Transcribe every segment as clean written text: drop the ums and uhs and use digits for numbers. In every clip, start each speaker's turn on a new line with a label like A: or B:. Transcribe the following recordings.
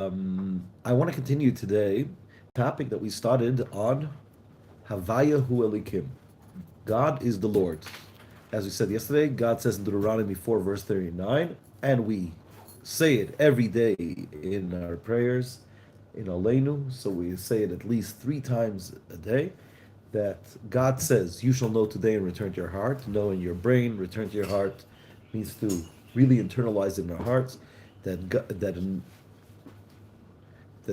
A: I want to continue today topic that we started on Havaya Hu Elikim. God is the Lord. As we said yesterday, God says in Deuteronomy 4, verse 39, and we say it every day in our prayers, in Aleinu, so we say it at least 3 times a day, that God says, you shall know today and return to your heart. Know in your brain, return to your heart, means to really internalize it in our hearts, that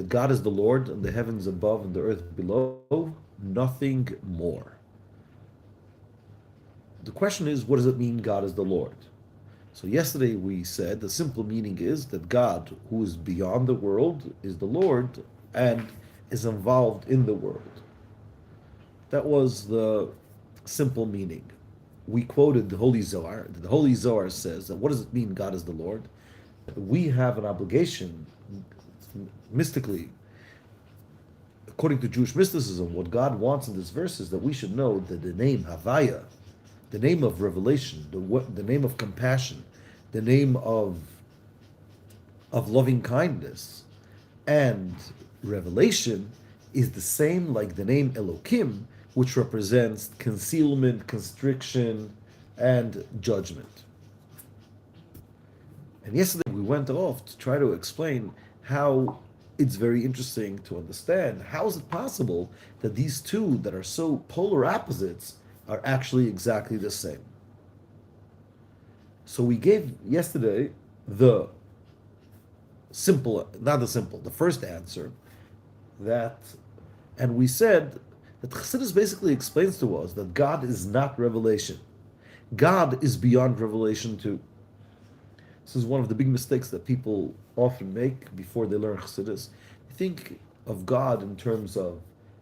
A: God is the Lord and the heavens above and the earth below, nothing more. The question is, what does it mean God is the Lord? So yesterday we said the simple meaning is that God, who is beyond the world, is the Lord and is involved in the world. That was the simple meaning. We quoted the Holy Zohar. The Holy Zohar says that what does it mean God is the Lord? We have an obligation mystically, according to Jewish mysticism, what God wants in this verse is that we should know that the name Havaya, the name of revelation, the name of compassion, the name of loving kindness, and revelation is the same like the name Elokim, which represents concealment, constriction, and judgment. And yesterday we went off to try to explain how it's very interesting to understand how is it possible that these two that are so polar opposites are actually exactly the same. So we gave yesterday the simple, not the simple, the first answer that, and we said that Chassidus basically explains to us that God is not revelation. God is beyond revelation too. This is one of the big mistakes that people often make before they learn Chassidus. They think of God in terms of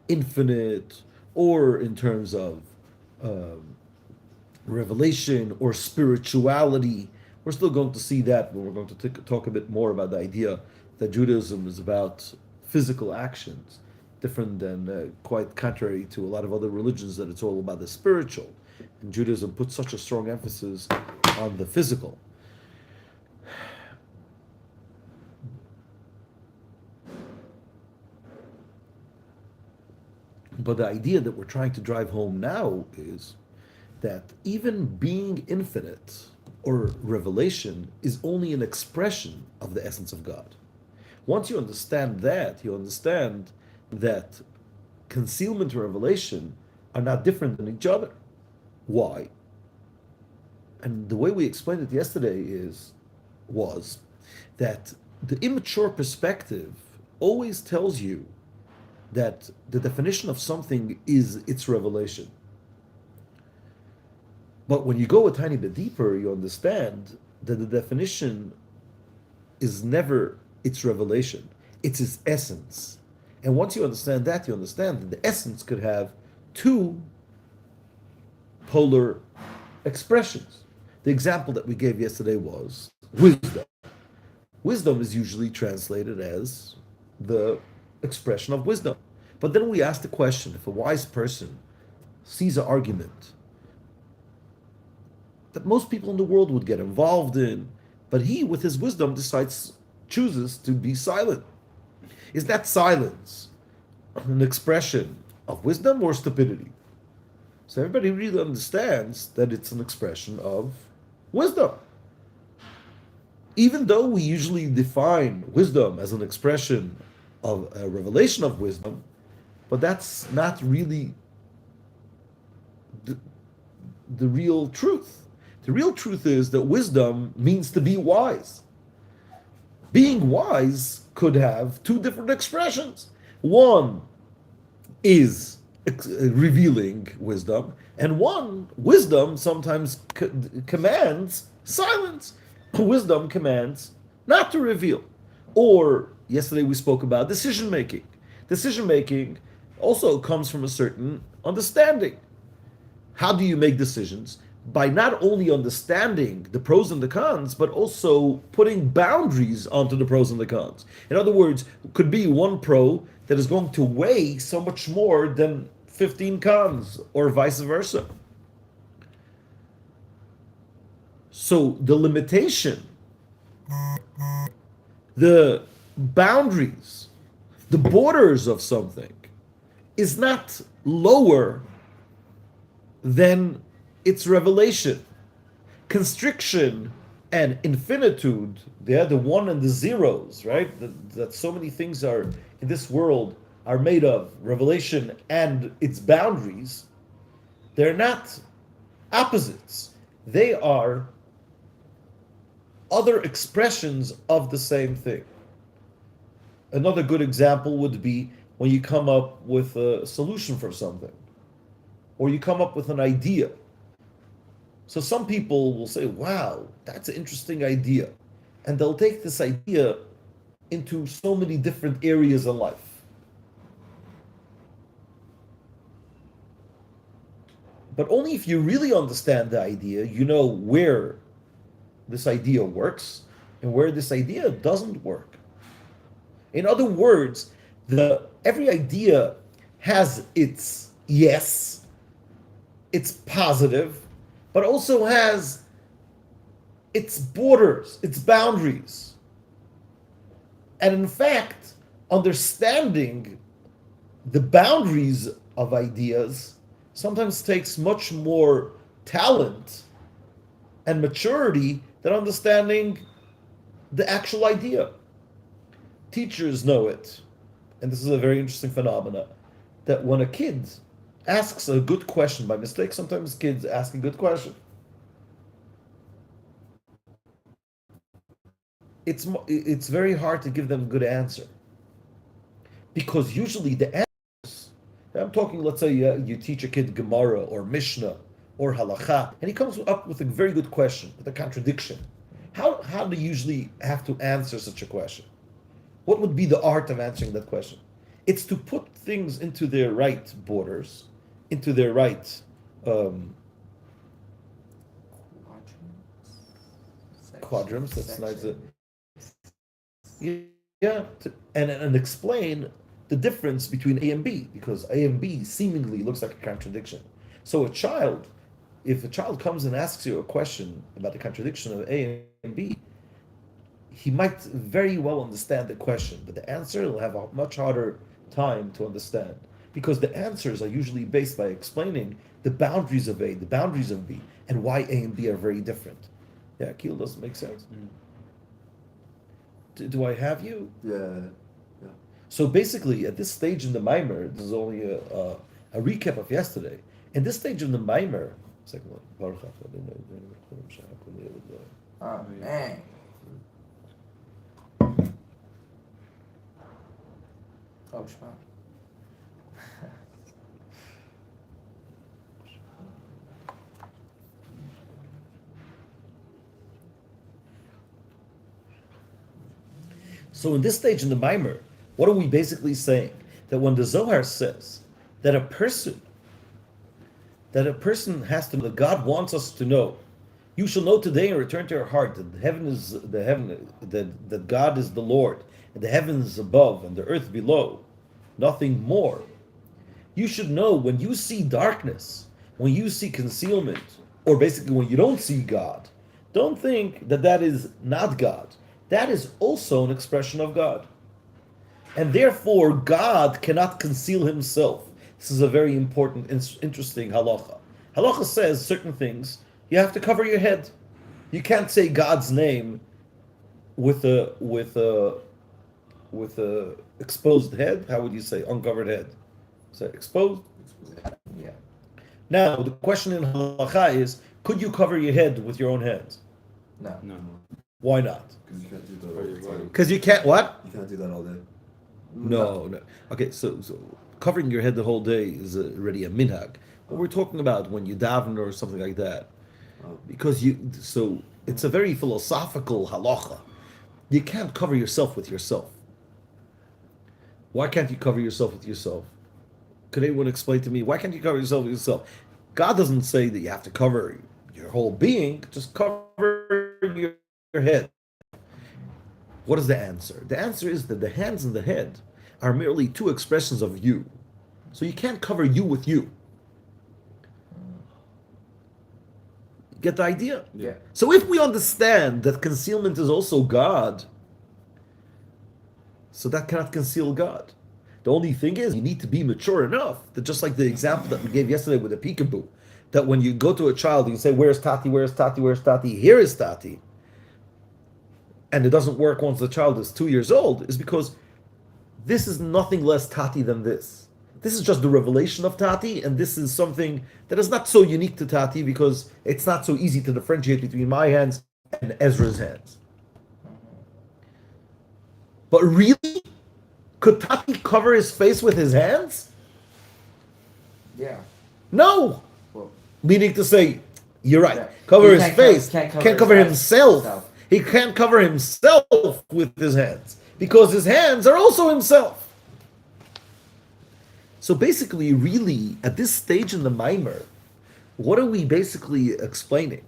A: infinite or in terms of um, revelation or spirituality. We're still going to see that when we're going to talk a bit more about the idea that Judaism is about physical actions, different than quite contrary to a lot of other religions that it's all about the spiritual. And Judaism puts such a strong emphasis on the physical. But the idea that we're trying to drive home now is that even being infinite or revelation is only an expression of the essence of God. Once you understand that, you understand that concealment and revelation are not different than each other. Why? And the way we explained it yesterday was that the immature perspective always tells you that the definition of something is its revelation. But when you go a tiny bit deeper, you understand that the definition is never its revelation, it's its essence. And once you understand that, you understand that the essence could have two polar expressions. The example that we gave yesterday was wisdom. Wisdom is usually translated as the expression of wisdom. But then we ask the question, if a wise person sees an argument that most people in the world would get involved in, but he, with his wisdom, chooses to be silent. Is that silence an expression of wisdom or stupidity? So everybody really understands that it's an expression of wisdom. Even though we usually define wisdom as an expression of a revelation of wisdom, but that's not really the, the real truth. The real truth is that wisdom means to be wise. Being wise could have two different expressions. One is revealing wisdom, and one, wisdom sometimes commands silence. Wisdom commands not to reveal. Or, yesterday we spoke about decision making. Decision making also comes from a certain understanding. How do you make decisions? By not only understanding the pros and the cons, but also putting boundaries onto the pros and the cons. In other words, could be one pro that is going to weigh so much more than 15 cons, or vice versa. So the limitation, the boundaries, the borders of something, is not lower than its revelation. Constriction and infinitude, they're the one and the zeros, right? That so many things are in this world are made of revelation and its boundaries. They're not opposites. They are other expressions of the same thing. Another good example would be when you come up with a solution for something, or you come up with an idea. So some people will say, wow, that's an interesting idea. And they'll take this idea into so many different areas in life. But only if you really understand the idea, you know where this idea works and where this idea doesn't work. In other words, every idea has its yes, it's positive, but also has its borders, its boundaries. And in fact, understanding the boundaries of ideas sometimes takes much more talent and maturity than understanding the actual idea. Teachers know it, and this is a very interesting phenomenon, that when a kid asks a good question by mistake, sometimes kids ask a good question. It's very hard to give them a good answer, because usually the answers, I'm talking, let's say you teach a kid Gemara or Mishnah or Halacha, and he comes up with a very good question, with a contradiction. How do you usually have to answer such a question? What would be the art of answering that question? It's to put things into their right borders, into their right quadrants. That's nice. Yeah, and explain the difference between A and B, because A and B seemingly looks like a contradiction. So if a child comes and asks you a question about the contradiction of A and B, he might very well understand the question, but the answer will have a much harder time to understand, because the answers are usually based by explaining the boundaries of A, the boundaries of B, and why A and B are very different. Yeah, Keel, doesn't make sense. Do I have you?
B: Yeah.
A: So basically, at this stage in the Maimer, this is only a recap of yesterday. In this stage in the Maimer, second one.
C: Oh, man. Oh, Shema.
A: So in this stage in the Maimer, what are we basically saying? That when the Zohar says that a person has to, that God wants us to know, you shall know today and return to your heart that that God is the Lord, and the heavens above and the earth below, nothing more. You should know when you see darkness, when you see concealment, or basically when you don't see God, don't think that that is not God. That is also an expression of God. And therefore, God cannot conceal himself. This is a very important, interesting halacha. Halacha says certain things, you have to cover your head. You can't say God's name with a exposed head. How would you say uncovered head? Is that exposed?
C: Yeah.
A: Now, the question in halacha is, could you cover your head with your own hands?
C: No.
A: Why not?
B: Because you can't do that all the time.
A: Because you can't what?
B: You can't do that all day.
A: No. Okay, so covering your head the whole day is already a minhag. What we're talking about when you daven or something like that, because so it's a very philosophical halacha. You can't cover yourself with yourself. Why can't you cover yourself with yourself? Could anyone explain to me why can't you cover yourself with yourself? God doesn't say that you have to cover your whole being. Just cover your head. What is the answer? The answer is that the hands and the head are merely two expressions of you. So you can't cover you with you. Get the idea?
C: Yeah.
A: So if we understand that concealment is also God, So that cannot conceal God. The only thing is, you need to be mature enough that, just like the example that we gave yesterday with the peekaboo, that when you go to a child, you say, "Where's Tati? Where's Tati? Where's Tati? Here is Tati," and it doesn't work once the child is 2 years old, is because this is nothing less Tati than this. This is just the revelation of Tati, and this is something that is not so unique to Tati because it's not so easy to differentiate between my hands and Ezra's hands. But really, could Tati cover his face with his hands?
C: Yeah.
A: No.
C: Well,
A: Meaning to say, you're right.
C: Yeah.
A: Cover
C: He
A: his
C: can't
A: face.
C: can't cover
A: Can't cover
C: his
A: himself.
C: himself.
A: He can't cover himself with his hands because his hands are also himself. So basically, really, at this stage in the Maimer, what are we basically explaining?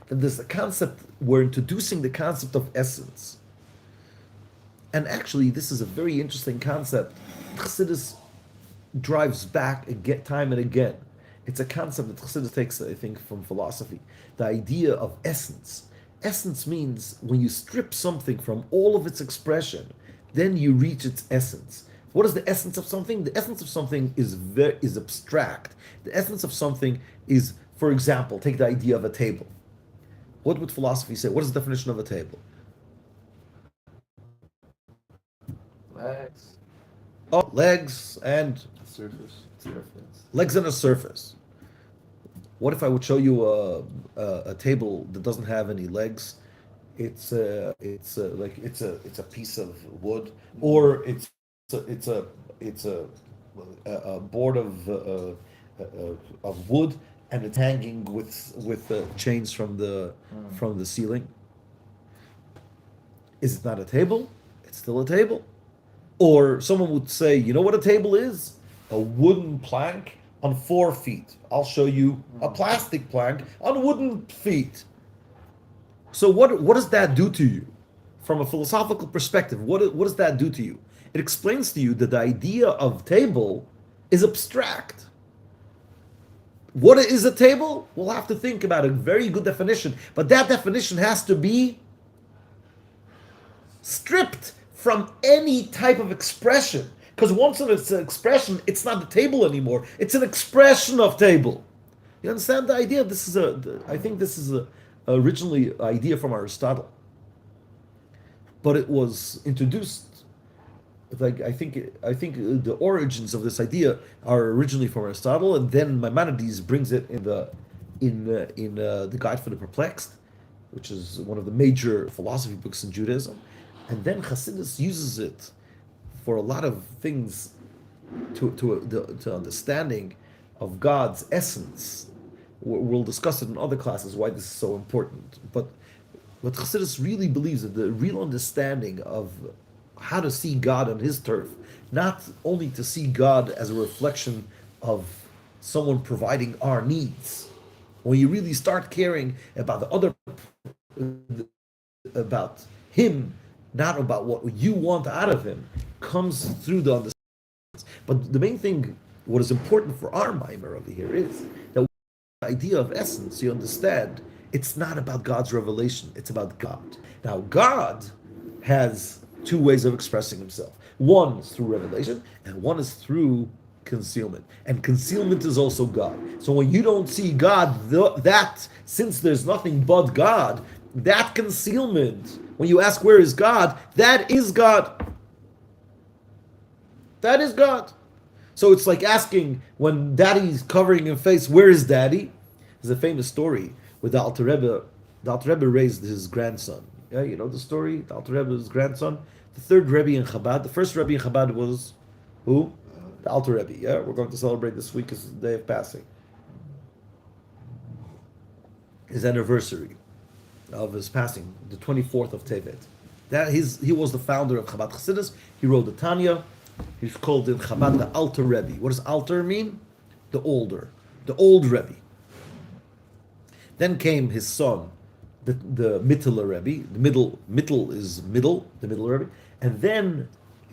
A: That there's a concept, we're introducing the concept of essence. And actually, this is a very interesting concept. Chassidus drives back again, time and again. It's a concept that Chassidus takes, I think, from philosophy. The idea of essence. Essence means when you strip something from all of its expression, then you reach its essence. What is the essence of something? The essence of something is abstract. The essence of something is, for example, take the idea of a table. What would philosophy say? What is the definition of a table?
C: legs.
A: Oh, legs and
B: Surface.
A: legs and a surface. What if I would show you a table that doesn't have any legs? It's a piece of wood, or it's a board of wood, and it's hanging with chains from the ceiling. Is it not a table? It's still a table. Or someone would say, you know what a table is? A wooden plank on 4 feet. I'll show you a plastic plank on wooden feet. So what does that do to you? From a philosophical perspective, what does that do to you? It explains to you that the idea of table is abstract. What is a table? We'll have to think about a very good definition, but that definition has to be stripped from any type of expression. Because once it's an expression, it's not the table anymore. It's an expression of table. You understand the idea? I think this is originally an idea from Aristotle. But it was introduced, like I think the origins of this idea are originally from Aristotle, and then Maimonides brings it in the Guide for the Perplexed, which is one of the major philosophy books in Judaism. And then Chassidus uses it for a lot of things to understanding of God's essence. We'll discuss it in other classes why this is so important. But what Chassidus really believes is the real understanding of how to see God on his turf, not only to see God as a reflection of someone providing our needs. When you really start caring about about him, not about what you want out of him, comes through the understanding. But the main thing, what is important for our Maimer over here is that the idea of essence, you understand, it's not about God's revelation, it's about God. Now, God has 2 ways of expressing himself. One is through revelation, and one is through concealment. And concealment is also God. So when you don't see God, that, since there's nothing but God, that concealment, when you ask where is God, that is God. That is God. So it's like asking when daddy's covering his face, where is daddy? There's a famous story with the Alter Rebbe. The Alter Rebbe raised his grandson. Yeah, you know the story? The Alter Rebbe's grandson. The third Rebbe in Chabad. The first Rebbe in Chabad was who? The Alter Rebbe. Yeah, we're going to celebrate this week as the day of passing. His anniversary of his passing, the 24th of Tevet. He was the founder of Chabad Chassidus. He wrote the Tanya. He's called in Chabad the Alter Rebbe. What does Alter mean? The older, the old Rebbe. Then came his son, the Mittler Rebbe. The middle is middle, the middle Rebbe. And then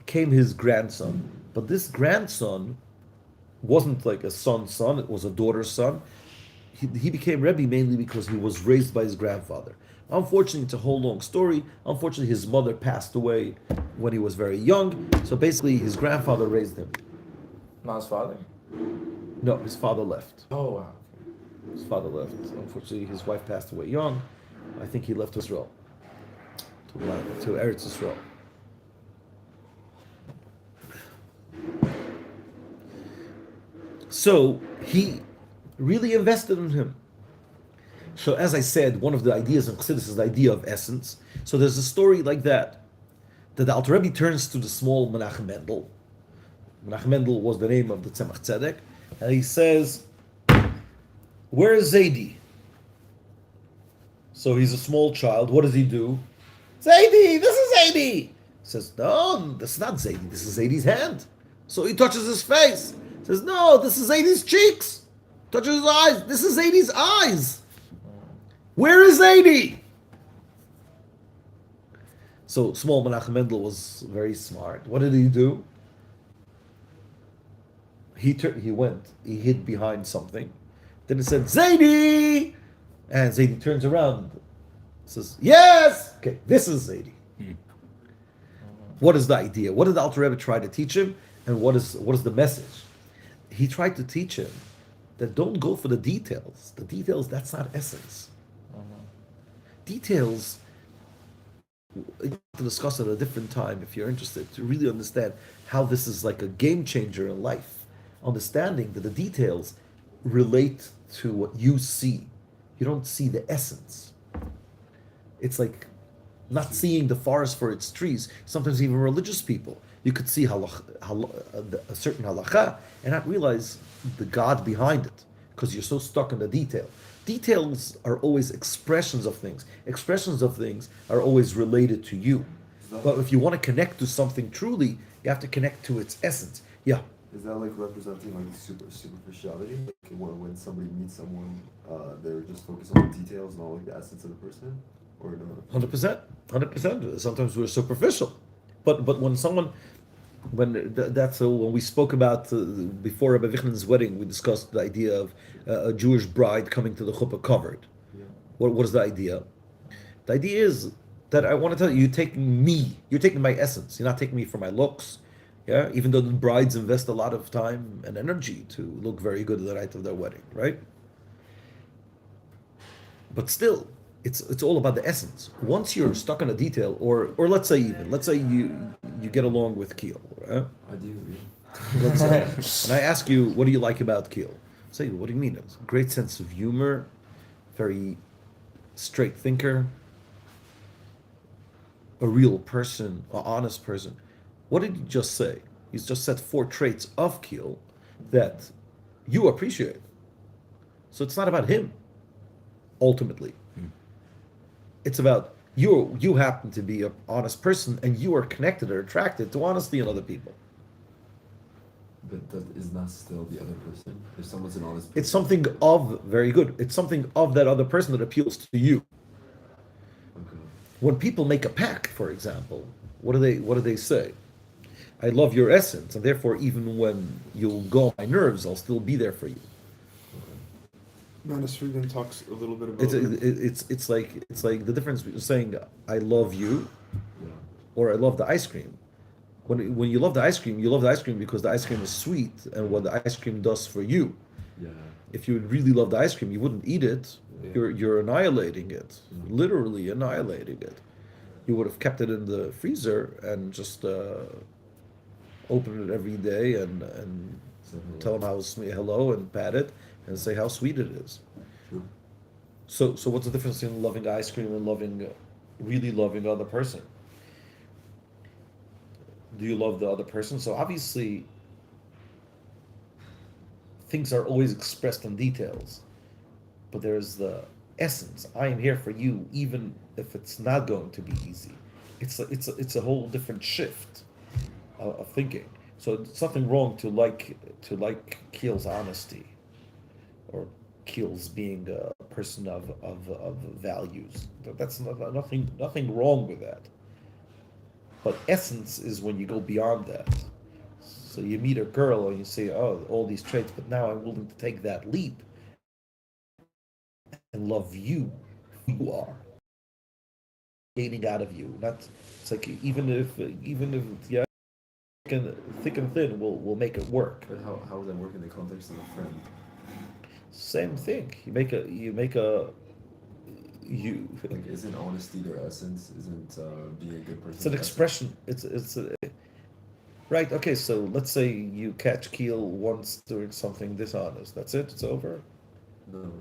A: came his grandson. But this grandson wasn't like a son's son, it was a daughter's son. He became Rebbe mainly because he was raised by his grandfather. Unfortunately, it's a whole long story. Unfortunately, his mother passed away when he was very young. So basically, his grandfather raised him.
C: Not his father?
A: No, his father left.
C: Oh, wow.
A: His father left. Unfortunately, his wife passed away young. I think he left Israel to Eretz Israel. So he really invested in him. So as I said, one of the ideas in Chassidus is the idea of essence. So there's a story like that the Alter Rebbe turns to the small Menachem Mendel. Menachem Mendel was the name of the Tzemach Tzedek, and he says, "Where is Zaidi?" So he's a small child. What does he do? Zaidi, this is Zaidi. He says, "No, this is not Zaidi. This is Zaidi's hand." So he touches his face. He says, "No, this is Zaidi's cheeks." Touches his eyes. This is Zaidi's eyes. Where is Zaidi? So small Menachem Mendel was very smart. What did he do? He went. He hid behind something. Then it said Zaidi, and Zaidi turns around. Says, "Yes, okay, this is Zaidi." What is the idea? What did the Alter Rebbe try to teach him, and what is the message? He tried to teach him that don't go for the details. The details, that's not essence. Details, we have to discuss at a different time if you're interested to really understand how this is like a game changer in life. Understanding that the details relate to what you see. You don't see the essence. It's like not seeing the forest for its trees. Sometimes even religious people, you could see a certain halacha and not realize the God behind it because you're so stuck in the detail. Details are always expressions of things. Expressions of things are always related to you. But if you want to connect to something truly, you have to connect to its essence. Yeah.
B: Is that like representing like superficiality? Like when somebody meets someone, they're just focused on the details, not like the essence of the person, or no?
A: 100%. Sometimes we're superficial, but when we spoke about before Rabbi Vichnan's wedding, we discussed the idea of a Jewish bride coming to the chuppah covered.
B: Yeah.
A: What is the idea? The idea is that I want to tell you, you're taking my essence. You're not taking me for my looks. Yeah, even though the brides invest a lot of time and energy to look very good the night of their wedding, right? But still, it's all about the essence. Once you're stuck in a detail, or let's say you get along with Keel, right?
B: I do.
A: Let's say, and I ask you, what do you like about Keel? Say, what do you mean? It's a great sense of humor, very straight thinker, a real person, an honest person. What did you just say? He's just said 4 traits of Keel that you appreciate. So it's not about him, ultimately. It's about you happen to be an honest person and you are connected or attracted to honesty in other people.
B: But that is not still the other person. If someone's an honest person.
A: It's something of very good. It's something of that other person that appeals to you.
B: Okay.
A: When people make a pact, for example, what do they say? I love your essence, and therefore even when you'll go on my nerves, I'll still be there for you.
D: Manis Friedman talks a little bit about
A: It's like the difference between saying I love you
B: Yeah.
A: or I love the ice cream. When you love the ice cream, you love the ice cream because the ice cream is sweet and what the ice cream does for you.
B: Yeah.
A: If you really love the ice cream, you wouldn't eat it.
B: Yeah.
A: You're annihilating it,
B: Mm-hmm.
A: literally annihilating it. You would have kept it in the freezer and just open it every day and
B: So,
A: tell them hello and pat it and say how sweet it is.
B: True.
A: So what's the difference in loving ice cream and really loving the other person? Do you love the other person? So obviously, things are always expressed in details, but there's the essence. I am here for you, even if it's not going to be easy. It's a whole different shift of thinking. So it's nothing wrong to like Keel's honesty, or Keel's being a person of values. That's nothing wrong with that. But essence is when you go beyond that. So you meet a girl and you say, "Oh, all these traits," but now I'm willing to take that leap and love you who you are. gaining out of you. Not it's like even if yeah, thick and thin will make it work.
B: But how would that work in the context of a friend?
A: Same thing. You make a you.
B: Like, isn't honesty their essence? Isn't being a good person?
A: It's an
B: their essence?
A: expression. Right. Okay. So let's say you catch Keel once doing something dishonest. That's it. It's over.
B: No.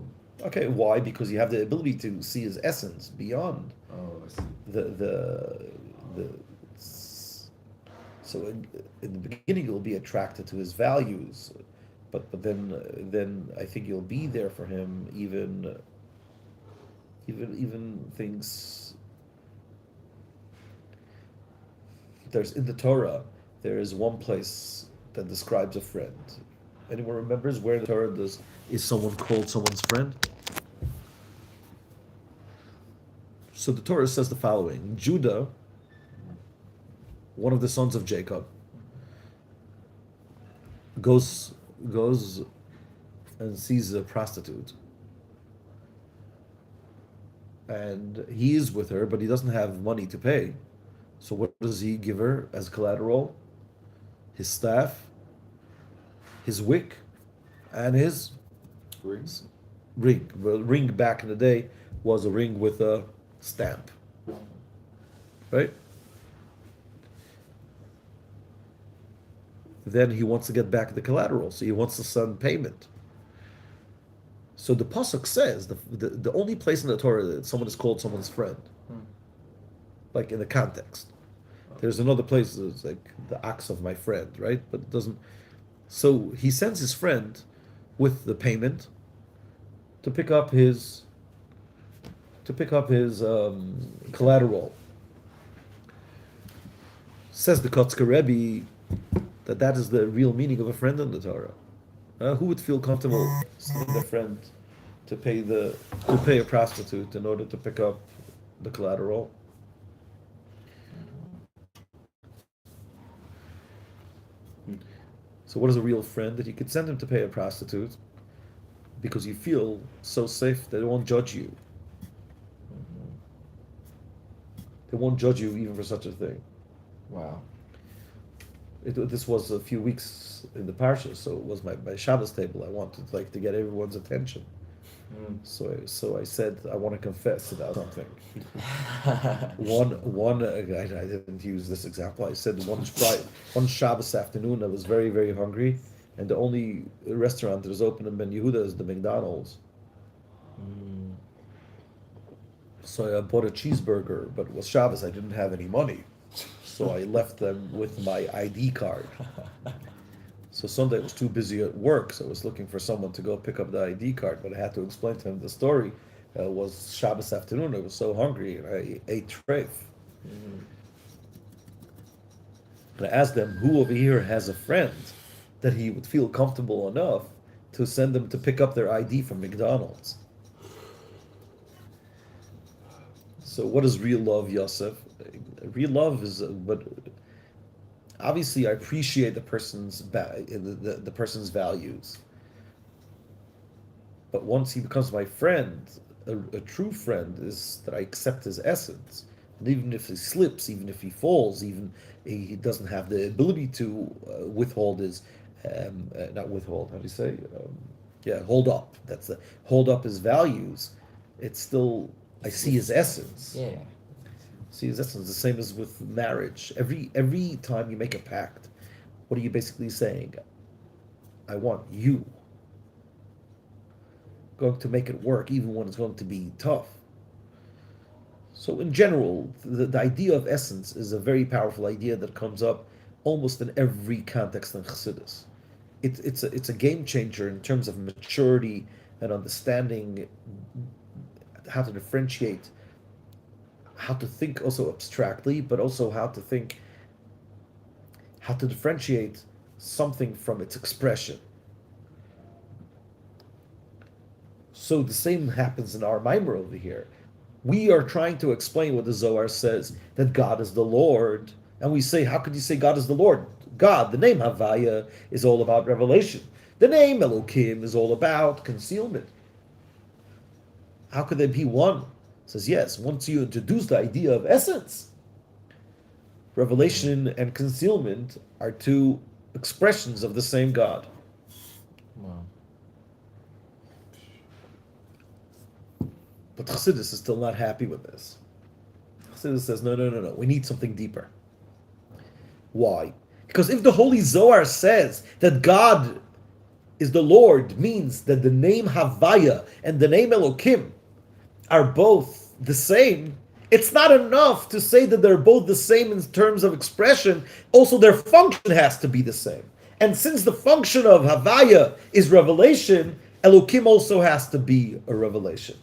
A: Okay. Why? Because you have the ability to see his essence beyond
B: Oh, I see.
A: the. So in the beginning, you'll be attracted to his values, but then I think you'll be there for him even things. There's in the Torah, there is one place that describes a friend. Anyone remembers where in the Torah does is someone called someone's friend? So the Torah says the following: Judah, one of the sons of Jacob, goes goes and sees a prostitute, and he is with her, but he doesn't have money to pay. So what does he give her as collateral? His staff, his wick, and his
B: Rings?
A: ring. Well, ring back in the day was a ring with a stamp, right? Then he wants to get back the collateral, so he wants to send payment. So the pasuk says the only place in the Torah that someone is called someone's friend,
C: Hmm.
A: like in the context. There's another place that's like the ox of my friend, right? But it doesn't. So he sends his friend with the payment to pick up his collateral. Says the Kotzker Rebbe that is the real meaning of a friend in the Torah. Who would feel comfortable sending their friend to pay a prostitute in order to pick up the collateral? So what is a real friend? That you could send him to pay a prostitute because you feel so safe that they won't judge you. They won't judge you even for such a thing.
C: Wow.
A: This was a few weeks in the parsha, so it was my Shabbos table. I wanted like to get everyone's attention.
C: Mm.
A: So I said I want to confess about something. One I didn't use this example. I said one Shabbos afternoon I was very very hungry, and the only restaurant that was open in Ben Yehuda is the McDonald's.
C: Mm.
A: So I bought a cheeseburger, but it was Shabbos. I didn't have any money, so I left them with my ID card. So Sunday I was too busy at work, so I was looking for someone to go pick up the ID card. But I had to explain to him the story. Was Shabbos afternoon. I was so hungry, and I ate treif.
C: Mm.
A: And I asked them who over here has a friend that he would feel comfortable enough to send them to pick up their ID from McDonald's. So what is real love, Yosef? Real love is, but obviously I appreciate the person's values. But once he becomes my friend, a true friend is that I accept his essence. And even if he slips, even if he falls, even he doesn't have the ability to withhold his, not withhold, how do you say? Hold up. That's the hold up his values. It's still, I see his essence.
C: Yeah.
A: See his essence. The same as with marriage. Every time you make a pact, what are you basically saying? I want you. Going to make it work even when it's going to be tough. So in general, the idea of essence is a very powerful idea that comes up almost in every context in Chassidus. It's a game changer in terms of maturity and understanding how to differentiate, how to think also abstractly, but also how to differentiate something from its expression. So the same happens in our mimer over here. We are trying to explain what the Zohar says, that God is the Lord. And we say, how could you say God is the Lord? God, the name Havaya, is all about revelation. The name Elokim is all about concealment. How could there be one? Says yes, once you introduce the idea of essence, revelation and concealment are two expressions of the same God.
C: Wow.
A: But Chassidus is still not happy with this. Chassidus says, no. We need something deeper. Why? Because if the Holy Zohar says that God is the Lord, means that the name Havaya and the name Elokim are both the same, it's not enough to say that they're both the same in terms of expression. Also, their function has to be the same. And since the function of Havaya is revelation, Elokim also has to be a revelation.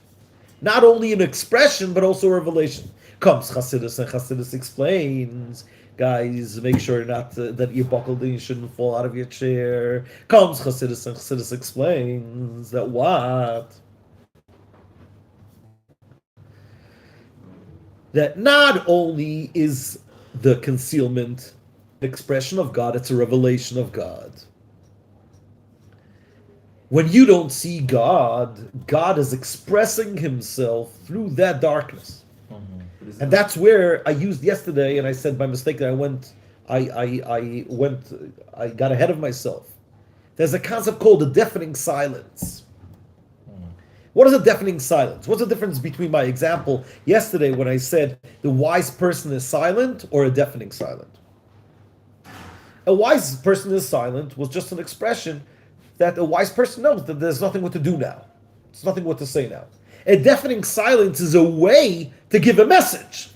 A: Not only an expression, but also a revelation. Comes Chassidus, and Chassidus explains, guys, make sure not that you're buckled in, you shouldn't fall out of your chair. Comes Chassidus, and Chassidus explains that what? That not only is the concealment an expression of God, it's a revelation of God. When you don't see God, God is expressing himself through that darkness. And that's where I used yesterday, and I said by mistake that I got ahead of myself. There's a concept called a deafening silence. What is a deafening silence? What's the difference between my example yesterday when I said the wise person is silent or a deafening silent? A wise person is silent was just an expression that a wise person knows that there's nothing what to do now. There's nothing what to say now. A deafening silence is a way to give a message.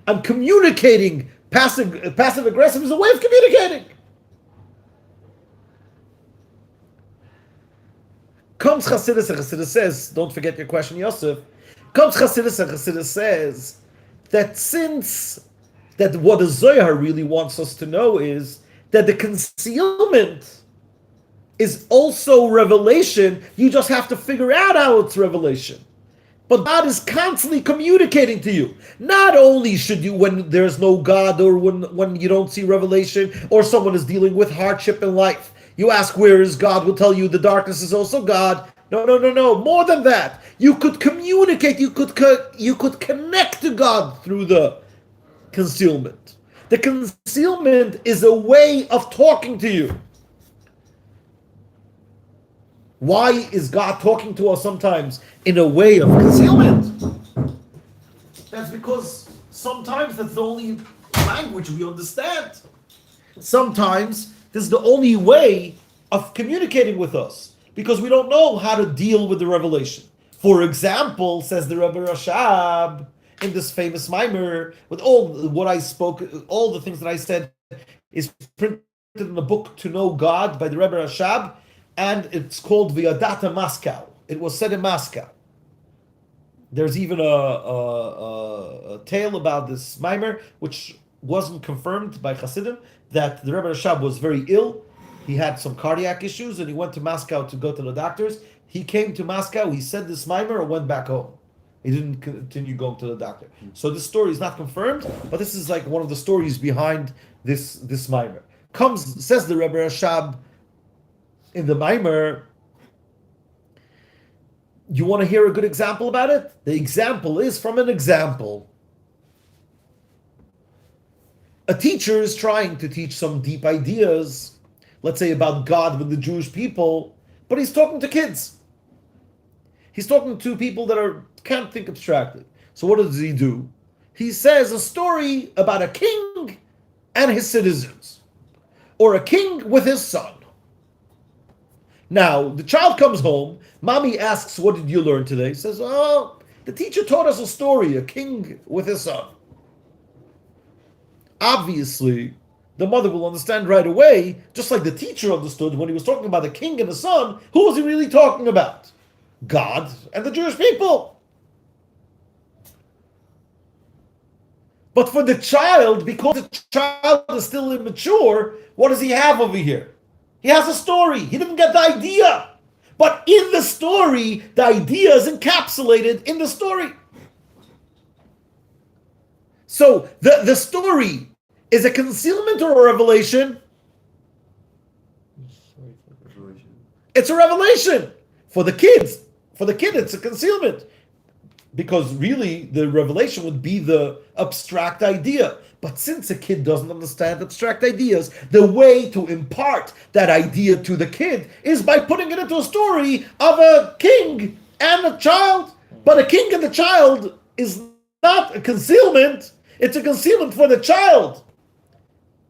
A: I'm communicating. Passive aggressive is a way of communicating. Comes Chassidus, and Chassidus says, don't forget your question, Yosef. Comes Chassidus, and Chassidus says that since that what the Zohar really wants us to know is that the concealment is also revelation. You just have to figure out how it's revelation. But God is constantly communicating to you. Not only should you, when there's no God or when you don't see revelation or someone is dealing with hardship in life, you ask, where is God? Will tell you the darkness is also God. No. More than that. You could communicate. You could connect to God through the concealment. The concealment is a way of talking to you. Why is God talking to us sometimes in a way of concealment? That's because sometimes that's the only language we understand. Sometimes this is the only way of communicating with us because we don't know how to deal with the revelation. For example, says the Rebbe Rashab in this famous mimer, with all what I spoke, all the things that I said is printed in the book To Know God by the Rebbe Rashab, and it's called V'yadata Moscow. It was said in Moscow. There's even a tale about this mimer, which wasn't confirmed by Hasidim, that the Rebbe Rashab was very ill. He had some cardiac issues, and he went to Moscow to go to the doctors. He came to Moscow, he said this mimer, and went back home. He didn't continue going to the doctor. So this story is not confirmed, but this is like one of the stories behind this mimer. Says the Rebbe Rashab in the mimer, you want to hear a good example about it? The example is from an example. A teacher is trying to teach some deep ideas, let's say about God with the Jewish people, but he's talking to kids. He's talking to people that can't think abstractly. So what does he do? He says a story about a king and his citizens, or a king with his son. Now, the child comes home, mommy asks, what did you learn today? He says, oh, the teacher taught us a story, a king with his son. Obviously, the mother will understand right away, just like the teacher understood when he was talking about the king and the son, who was he really talking about? God and the Jewish people. But for the child, because the child is still immature, what does he have over here? He has a story. He didn't get the idea. But in the story, the idea is encapsulated in the story. So the story is a concealment or a revelation?
B: Revelation.
A: It's a revelation. For the kids. For the kid, it's a concealment. because really the revelation would be the abstract idea. But since a kid doesn't understand abstract ideas, the way to impart that idea to the kid is by putting it into a story of a king and a child. But a king and a child is not a concealment, it's a concealment for the child,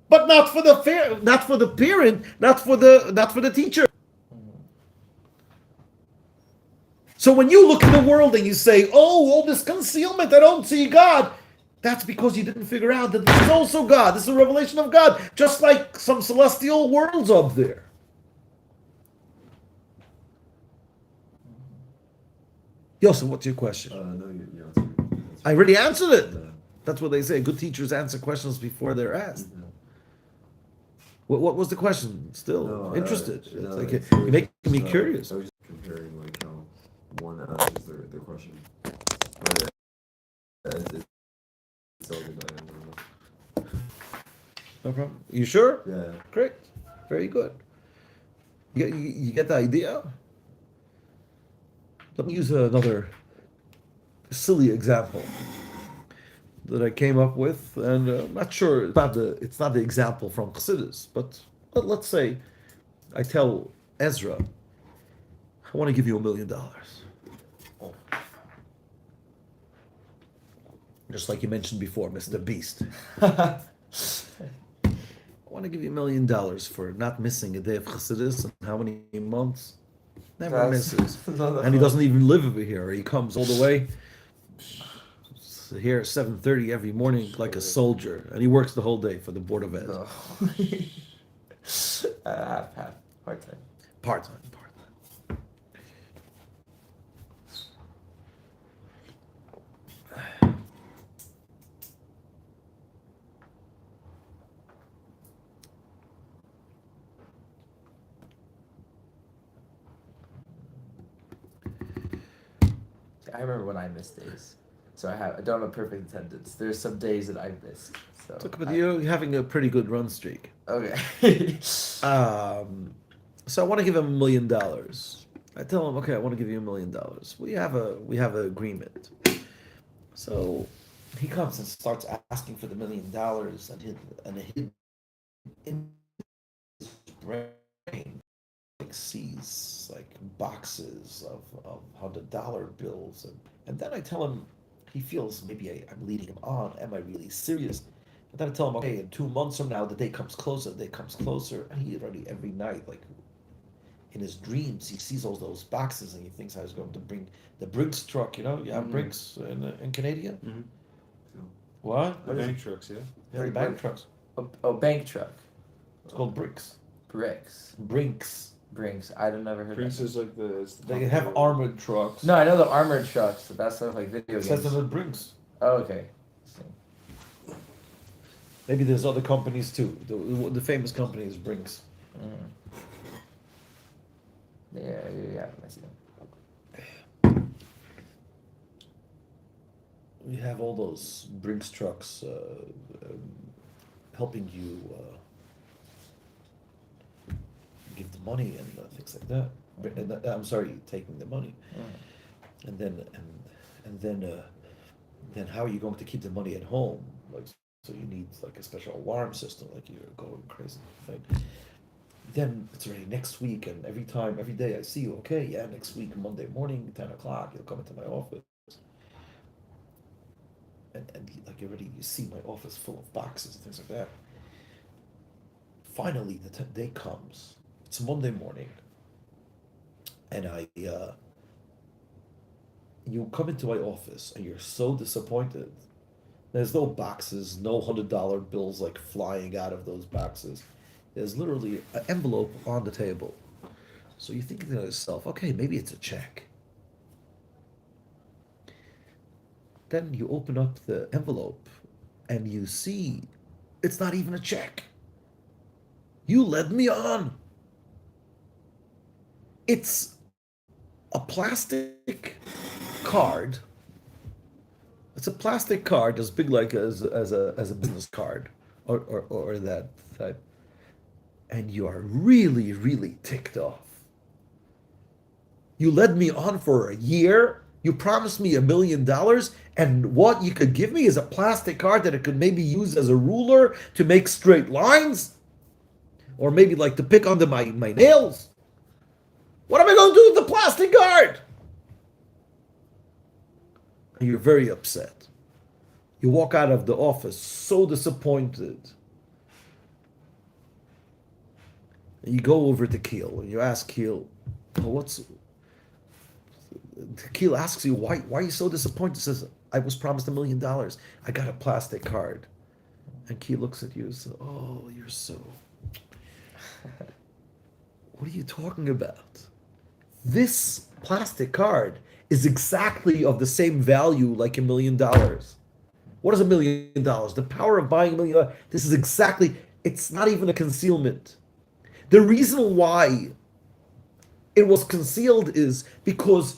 A: but not for the not for the parent, not for the teacher. So when you look at the world and you say, "Oh, all this concealment, I don't see God," that's because you didn't figure out that this is also God. This is a revelation of God, just like some celestial worlds up there. Yosef, what's your question?
B: No, you answered.
A: I already answered it.
B: No.
A: That's what they say. Good teachers answer questions before they're asked.
B: No.
A: What was the question? Still
B: No,
A: interested.
B: no,
A: It's like
B: it's
A: you're making me
B: just,
A: curious.
B: I was just comparing like how one answers their question. But, it's all good. I don't know.
A: No problem. You sure?
B: Yeah.
A: Great. Very good. You get the idea? Let me use another silly example that I came up with, and I'm not sure it's not the example from Chassidus, but let's say I tell Ezra, I want to give you $1 million. Just like you mentioned before, Mr. Beast. I want to give you $1 million for not missing a day of Chassidus and how many months? Never misses. And he doesn't even live over here. He comes all the way here at 7:30 every morning like a soldier. And he works the whole day for the Board of Ed.
C: No. Half, part-time.
A: Part-time.
C: I remember when I missed days. So I don't have perfect attendance. There's some days that I've missed. So
A: But you're having a pretty good run streak.
C: okay.
A: So I want to give him $1 million. I tell him, okay, I want to give you $1 million. We have an agreement. So he comes and starts asking for the $1 million, and he in his brain like sees like boxes of $100 bills, and then I tell him he feels maybe I'm leading him on. Am I really serious? But then I tell him, okay, in 2 months from now, the day comes closer, and he already every night, like in his dreams, he sees all those boxes, and he thinks I was going to bring the Brinks truck. You know, you have Brinks in Canada.
B: Mm-hmm.
A: What?
D: The bank trucks, yeah.
A: Yeah, the bank trucks.
C: Oh, bank truck.
A: It's called Brinks.
C: Bricks.
A: Brinks.
C: Brinks. I've never heard
D: Brinks
C: that.
D: is like it's the
A: They have armored trucks.
C: No, I know the armored trucks, but that's stuff like video
A: It
C: games.
A: says them in Brinks.
C: Oh, okay.
A: Maybe there's other companies too. The famous company is Brinks.
C: Yeah, I see.
A: We have all those Brinks trucks helping you give the money and things like that. I'm sorry, taking the money, and then how are you going to keep the money at home? Like, so you need like a special alarm system, like you're going crazy. Right? Then it's already next week, and every day I see you, okay, yeah, next week, Monday morning, 10 o'clock, you'll come into my office. And like already you see my office full of boxes and things like that. Finally, the day comes. It's Monday morning, and you come into my office, and you're so disappointed. There's no boxes, no $100 bills like flying out of those boxes. There's literally an envelope on the table. So you're thinking to yourself, okay, maybe it's a check. Then you open up the envelope and you see it's not even a check. You led me on. It's a plastic card. It's a plastic card as big like as a business card or that type. And you are really, really ticked off. You led me on for a year, You promised me $1 million, and what you could give me is a plastic card that I could maybe use as a ruler to make straight lines, or maybe like to pick under my nails. What am I going to do with the plastic card? And you're very upset. You walk out of the office so disappointed. And you go over to Keel and you ask Keel, well, Keel asks you, why are you so disappointed? He says, I was promised $1 million. I got a plastic card. And Keel looks at you and says, oh, you're so... What are you talking about? This plastic card is exactly of the same value like $1 million. What is $1 million? The power of buying $1 million. This is exactly, it's not even a concealment. The reason why it was concealed is because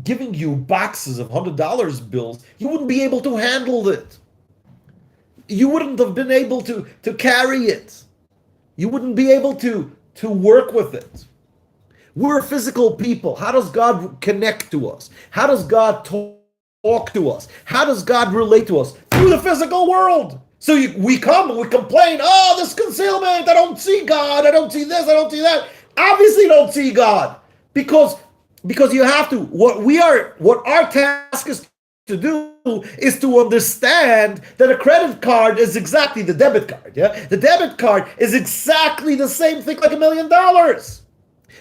A: giving you boxes of $100 bills, you wouldn't be able to handle it. You wouldn't have been able to carry it. You wouldn't be able to work with it. We're physical people. How does God connect to us? How does God talk to us? How does God relate to us? Through the physical world. So we come and we complain, oh, this concealment, I don't see God, I don't see this, I don't see that. Obviously you don't see God. Because you have to, what our task is to do is to understand that a credit card is exactly the debit card. Yeah, the debit card is exactly the same thing like $1 million.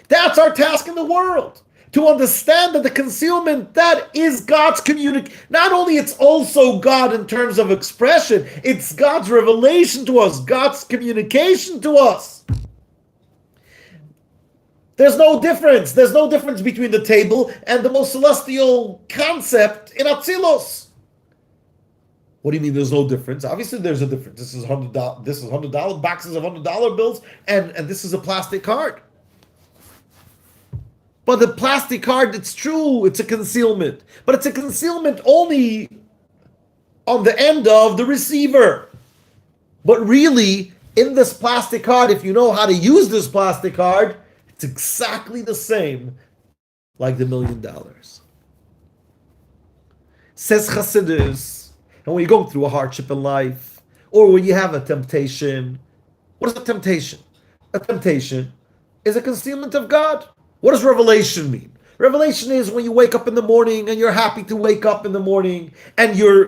A: That's our task in the world. To understand that the concealment, that is God's communication. Not only it's also God in terms of expression, it's God's revelation to us, God's communication to us. There's no difference. There's no difference between the table and the most celestial concept in Atzilus. What do you mean there's no difference? Obviously there's a difference. This is $100. This is $100 boxes of $100 bills, and this is a plastic card. But the plastic card, it's true, it's a concealment. But it's a concealment only on the end of the receiver. But really, in this plastic card, if you know how to use this plastic card, it's exactly the same like the $1 million. Says Chassidus, and when you're going through a hardship in life, or when you have a temptation, what is a temptation? A temptation is a concealment of God. What does revelation mean? Revelation is when you wake up in the morning and you're happy to wake up in the morning, and you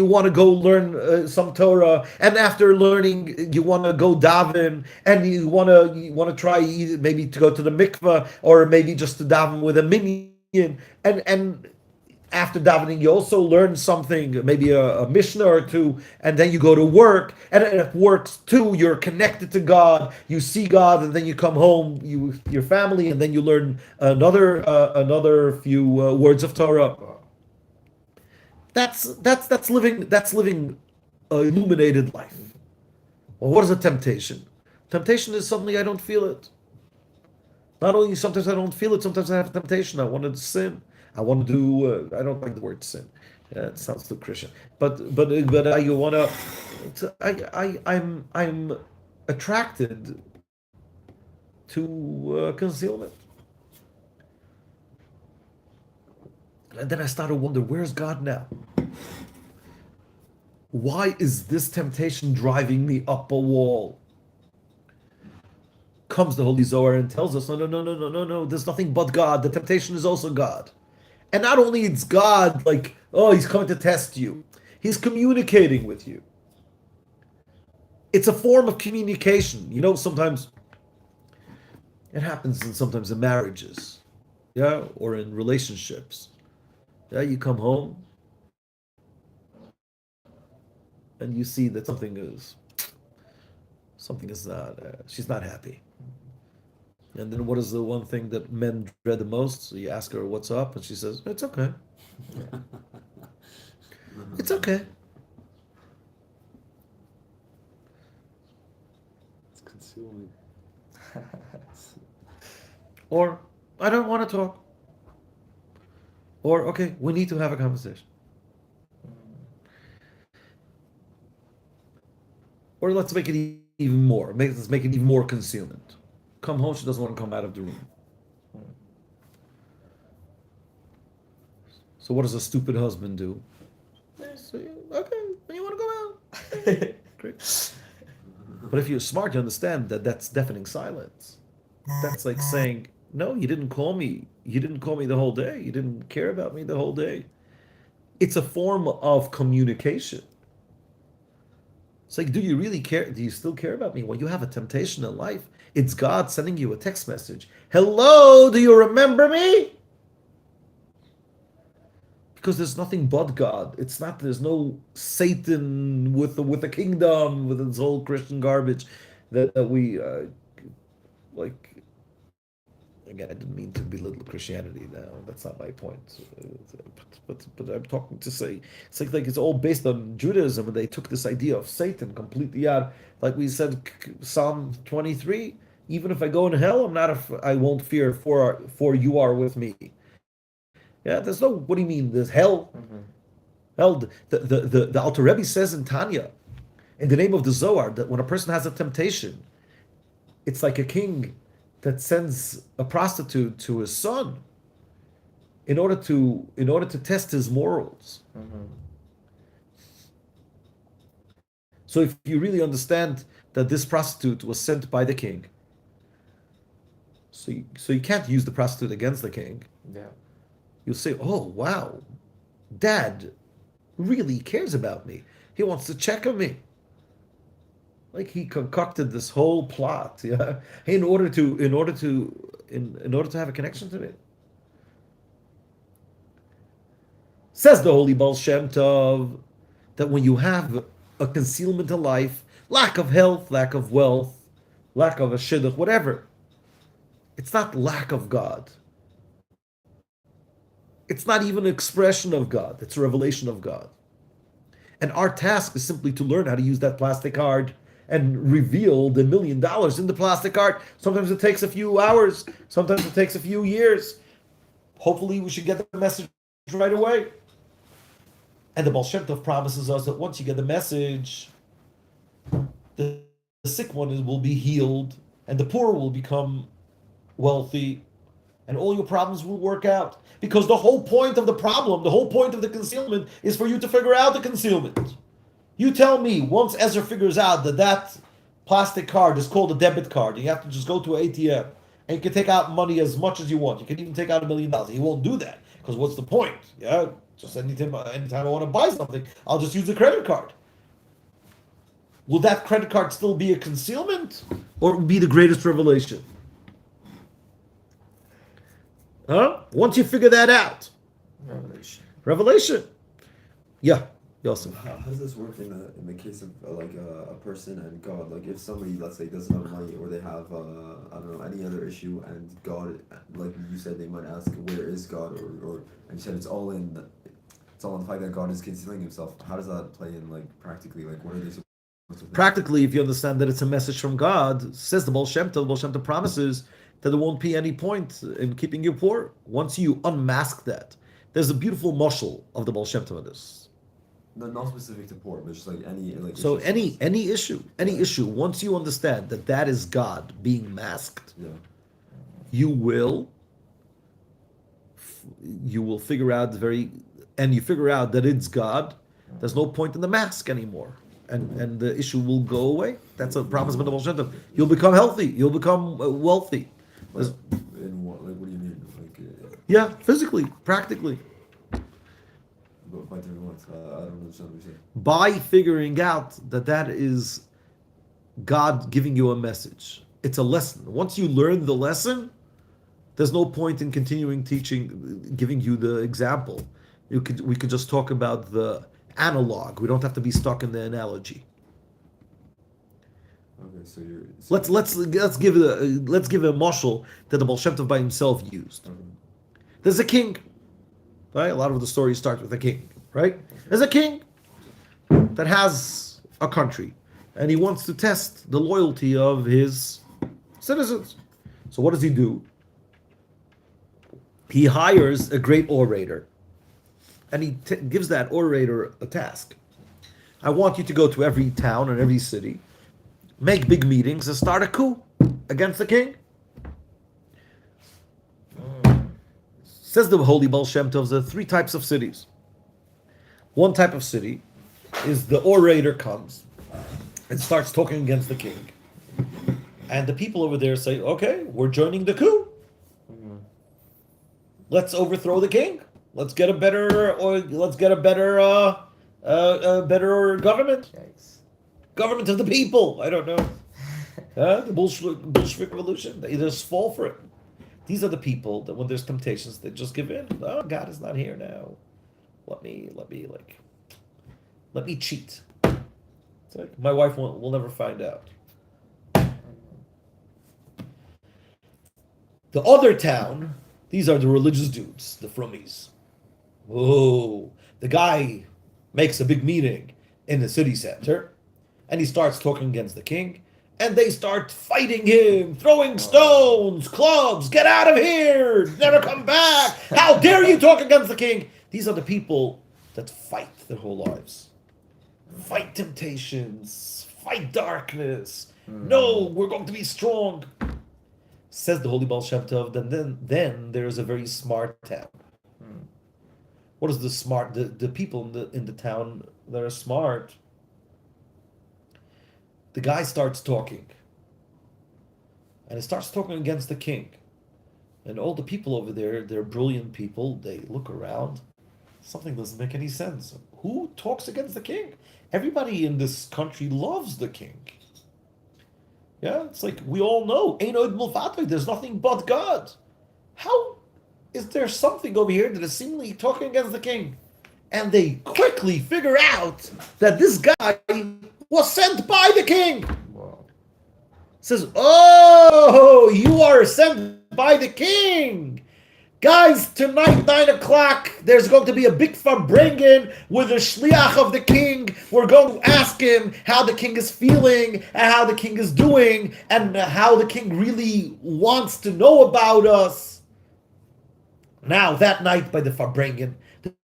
A: want to go learn some Torah, and after learning you want to go daven, and you want to try maybe to go to the mikveh, or maybe just to daven with a minyan, and after davening, you also learn something, maybe a Mishnah or two, and then you go to work, and at work too, you're connected to God, you see God, and then you come home, your family, and then you learn another few words of Torah. That's living an illuminated life. Well, what is a temptation? Temptation is suddenly I don't feel it. Not only sometimes I don't feel it, sometimes I have a temptation. I want to sin. I want to do. I don't like the word sin. It sounds too Christian. But you want to. I'm attracted to concealment, and then I start to wonder, where's God now? Why is this temptation driving me up a wall? Comes the Holy Zohar and tells us, no. There's nothing but God. The temptation is also God. And not only it's God, like, oh, he's coming to test you. He's communicating with you. It's a form of communication. You know, sometimes it happens sometimes in marriages, yeah, or in relationships. Yeah, you come home and you see that something is not, she's not happy. And then what is the one thing that men dread the most? So you ask her what's up, and she says, it's okay. It's okay.
B: It's concealing.
A: Or, I don't want to talk. Or, okay, we need to have a conversation. Or let's make it even more. Let's make it even more concealment. Come home, she doesn't want to come out of the room. So what does a stupid husband do? They say, okay, then you want to go out? Great. But if you're smart, you understand that that's deafening silence. That's like saying, no, you didn't call me. You didn't call me the whole day. You didn't care about me the whole day. It's a form of communication. It's like, do you really care? Do you still care about me? When you have a temptation in life, it's God sending you a text message. Hello, do you remember me? Because there's nothing but God. It's not. There's no Satan with the kingdom, with this whole Christian garbage that we like. Again, I didn't mean to belittle Christianity. Now that's not my point. But I'm talking to say it's like it's all based on Judaism, and they took this idea of Satan completely out. Like we said, Psalm 23. Even if I go in hell, I won't fear, for you are with me. Yeah, there's no. What do you mean? There's hell.
C: Mhm.
A: Hell. The Alter Rebbe says in Tanya, in the name of the Zohar, that when a person has a temptation, it's like a king that sends a prostitute to his son in order to test his morals.
C: Mhm.
A: So if you really understand that this prostitute was sent by the king, so you can't use the prostitute against the king.
C: Yeah.
A: You'll say, oh wow, dad really cares about me. He wants to check on me. Like he concocted this whole plot, yeah, in order to have a connection to me. Says the Holy Baal Shem Tov that when you have a concealment in life, lack of health, lack of wealth, lack of a shidduch, whatever, it's not lack of God. It's not even an expression of God. It's a revelation of God. And our task is simply to learn how to use that plastic card and reveal the $1 million in the plastic card. Sometimes it takes a few hours. Sometimes it takes a few years. Hopefully we should get the message right away. And the Baal Shem Tov promises us that once you get the message, the sick one will be healed, and the poor will become wealthy, and all your problems will work out. Because the whole point of the problem, the whole point of the concealment, is for you to figure out the concealment. You tell me, once Ezra figures out that plastic card is called a debit card, and you have to just go to an ATM, and you can take out money as much as you want. You can even take out $1 million. He won't do that, because what's the point? Yeah, just anytime I want to buy something, I'll just use a credit card. Will that credit card still be a concealment, or be the greatest revelation? Huh? Once you figure that out, revelation. Yeah, Yosef.
B: How does this work in the case of like a person and God? Like if somebody, let's say, doesn't have money, or they have I don't know, any other issue, and God, like you said, they might ask, where is God? Or and you said it's all in the fact that God is concealing Himself. How does that play in, like, practically? Like, what are they supposed to think?
A: Practically, if you understand that it's a message from God, says the Baal Shem Tov promises that there won't be any point in keeping you poor once you unmask that. There's a beautiful mashal of the Baal Shem Tov in this.
B: No, not specific to poor, but just like any like.
A: So any issue, once you understand that is God being masked,
B: Yeah.
A: you will figure out you figure out that it's God. There's no point in the mask anymore, and the issue will go away. That's a promise of the Baal Shem Tov. You'll become healthy. You'll become wealthy.
B: In what? Like, what do you mean? Like.
A: Yeah, physically, practically.
B: By doing what? I don't understand what you're saying.
A: By figuring out that is God giving you a message. It's a lesson. Once you learn the lesson, there's no point in continuing teaching, giving you the example. We could just talk about the analog. We don't have to be stuck in the analogy.
B: Okay, so you're.
A: Let's give a mashal that the Baal Shem Tov by himself used.
B: Okay.
A: There's a king, right? A lot of the stories start with a king, right? There's a king that has a country, and he wants to test the loyalty of his citizens. So what does he do? He hires a great orator, and he gives that orator a task. I want you to go to every town and every city, make big meetings, and start a coup against the king. Says the Holy Baal Shem Tov, there are three types of cities. One type of city is the orator comes and starts talking against the king. And the people over there say, okay, we're joining the coup. Let's overthrow the king. Let's get a better better government.
C: Yikes.
A: Government of the people. I don't know. The Bolshevik Revolution. They just fall for it. These are the people that when there's temptations, they just give in. Oh, God is not here now. Let me cheat. It's like my wife will never find out. The other town, these are the religious dudes, the frummies. Whoa. The guy makes a big meeting in the city center, and he starts talking against the king, and they start fighting him, throwing stones, clubs, get out of here, never come back. How dare you talk against the king? These are the people that fight their whole lives. Fight temptations, fight darkness. No, we're going to be strong. Says the Holy Baal Shem Tov, then there is a very smart town. What is the smart? The people in the town that are smart. The guy starts talking, and he starts talking against the king, and all the people over there, they're brilliant people. They look around. Something doesn't make any sense. Who talks against the king? Everybody in this country loves the king. Yeah, it's like we all know. Ein od milvato, there's nothing but God. How is there something over here that is seemingly talking against the king? And they quickly figure out that this guy was sent by the king.
C: Wow.
A: Says, oh, you are sent by the king. Guys, tonight, 9 o'clock, there's going to be a big farbrengen with a shliach of the king. We're going to ask him how the king is feeling and how the king is doing and how the king really wants to know about us. Now, that night by the farbrengen,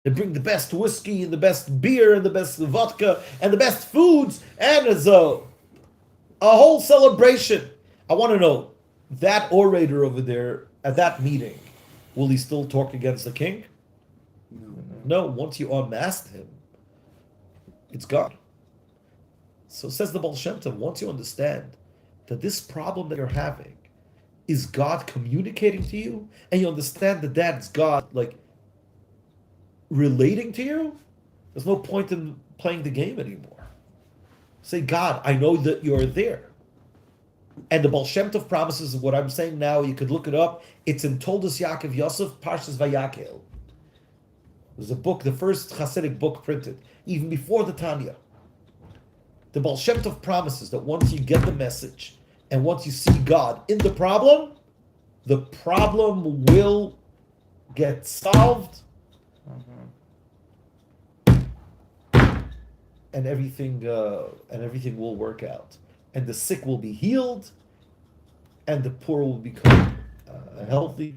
A: they bring the best whiskey and the best beer and the best vodka and the best foods, and it's a whole celebration. I want to know, that orator over there at that meeting, will he still talk against the king? No, once you unmasked him, it's gone. So says the Baal Shem Tov, once you understand that this problem that you're having is God communicating to you, and you understand that that's God, like, relating to you, there's no point in playing the game anymore. Say, God, I know that you're there. And the Baal Shem Tov promises what I'm saying now. You could look it up. It's in Toldos Yaakov Yosef, Parshas Vayakel. There's a book, the first Hasidic book printed, even before the Tanya. The Baal Shem Tov promises that once you get the message and once you see God in the problem will get solved, and everything will work out. And the sick will be healed, and the poor will become healthy,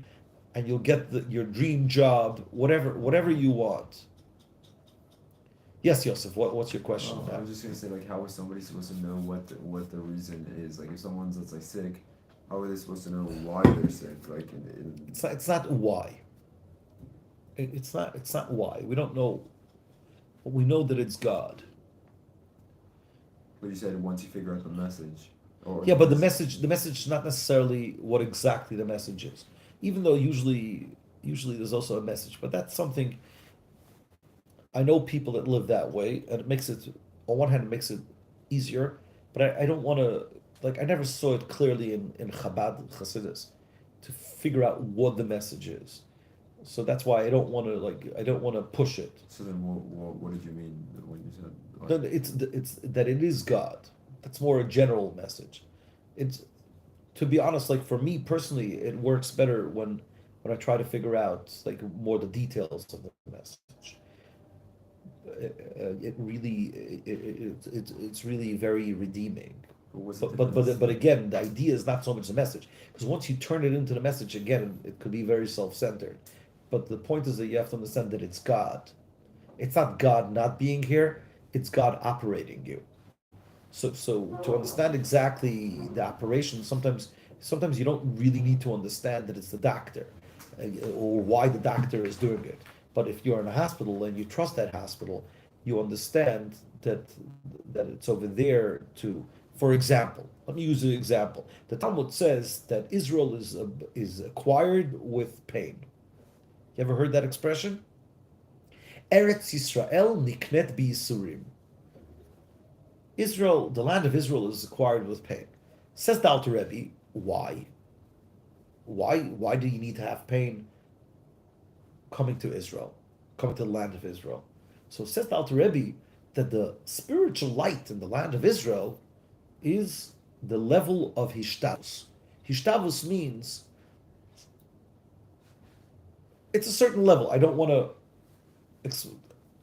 A: and you'll get your dream job, whatever you want. Yes, Yosef, what's your question?
B: I was just gonna say, like, how is somebody supposed to know what the reason is? Like, if someone's, let's say, sick, how are they supposed to know why they're sick? Like,
A: It's not why. It's not why. We don't know. But we know that it's God.
B: But you said once you figure out the message.
A: Yeah, but the message is not necessarily what exactly the message is. Even though usually there's also a message, but that's something. I know people that live that way, and it makes it, on one hand, it makes it easier, but I don't want to, like, I never saw it clearly in Chabad Chassidus to figure out what the message is. So that's why I don't want to push it.
B: So then, what did you mean when you said?
A: Then it's that it is God. That's more a general message. It's, to be honest, like for me personally, it works better when I try to figure out like more the details of the message. It's really very redeeming. But again, the idea is not so much the message, because once you turn it into the message again, it could be very self-centered. But the point is that you have to understand that it's God. It's not God not being here. It's God operating you. So to understand exactly the operation, sometimes you don't really need to understand that it's the doctor. or why the doctor is doing it. But if you're in a hospital and you trust that hospital, you understand that it's over there to. For example, let me use an example. The Talmud says that Israel is acquired with pain. You ever heard that expression? Eretz Yisrael niknet b'yisurim. Israel, the land of Israel, is acquired with pain. Says the Alter Rebbe, why? Why do you need to have pain coming to Israel, coming to the land of Israel? So says the Alter Rebbe that the spiritual light in the land of Israel is the level of hishtavus. Hishtavus means it's a certain level. I don't want to.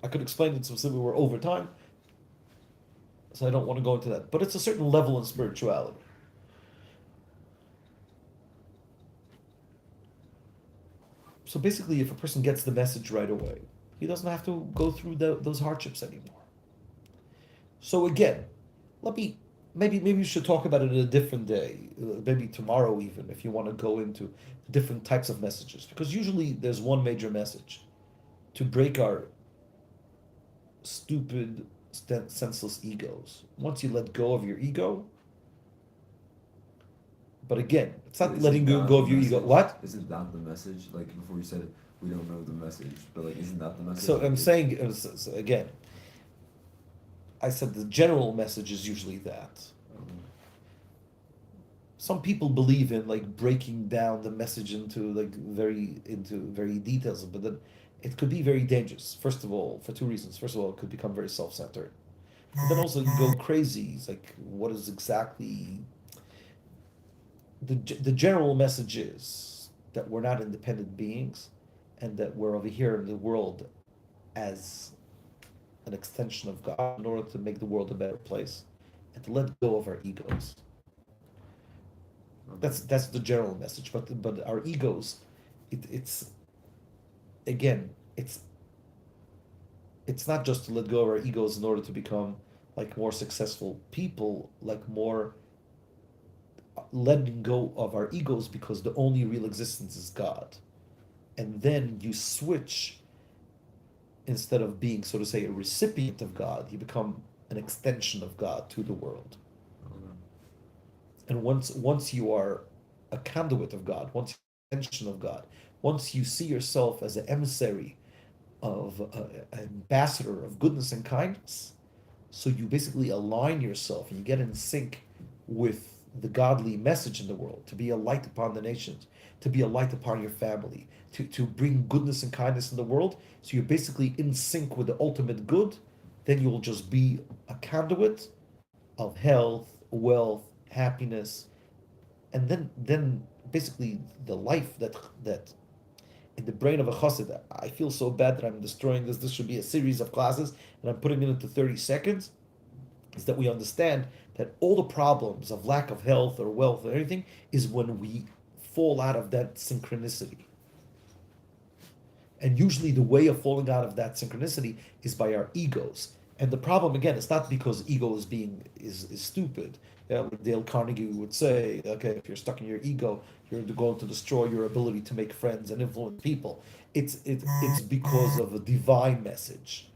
A: I could explain it specifically. We're over time, so I don't want to go into that. But it's a certain level in spirituality. So basically, if a person gets the message right away, he doesn't have to go through those hardships anymore. So again, maybe we should talk about it in a different day, maybe tomorrow even, if you want to go into different types of messages, because usually there's one major message to break our stupid, senseless egos. Once you let go of your ego, but again, it's not
B: Isn't
A: letting
B: that
A: go of
B: the
A: your ego.
B: message?
A: What?
B: Isn't that the message? Like before you said it, we don't know the message, but like, isn't that the message?
A: So
B: Like,
A: I'm saying again, I said the general message is usually that. Some people believe in like breaking down the message into very details, but then it could be very dangerous. First of all, for two reasons. First of all, it could become very self-centered. But then also you go crazy. It's like what is exactly the general message is that we're not independent beings, and that we're over here in the world as an extension of God in order to make the world a better place, and to let go of our egos. That's the general message. But our egos, it's again, it's not just to let go of our egos in order to become like more successful people, like more letting go of our egos because the only real existence is God. And then you switch, instead of being, so to say, a recipient of God, you become an extension of God to the world. And once you are a conduit of God, once you're an extension of God, once you see yourself as an emissary of an ambassador of goodness and kindness, so you basically align yourself and you get in sync with the godly message in the world, to be a light upon the nations, to be a light upon your family, to bring goodness and kindness in the world. So you're basically in sync with the ultimate good, then you'll just be a conduit of health, wealth, happiness, and then basically the life that in the brain of a chassid. I feel so bad that I'm destroying this. This should be a series of classes, and I'm putting it into 30 seconds. Is that we understand that all the problems of lack of health or wealth or anything is when we fall out of that synchronicity. And usually the way of falling out of that synchronicity is by our egos. And the problem again, it's not because ego is stupid. Yeah, like Dale Carnegie would say, okay, if you're stuck in your ego, you're going to destroy your ability to make friends and influence people. It's because of a divine message.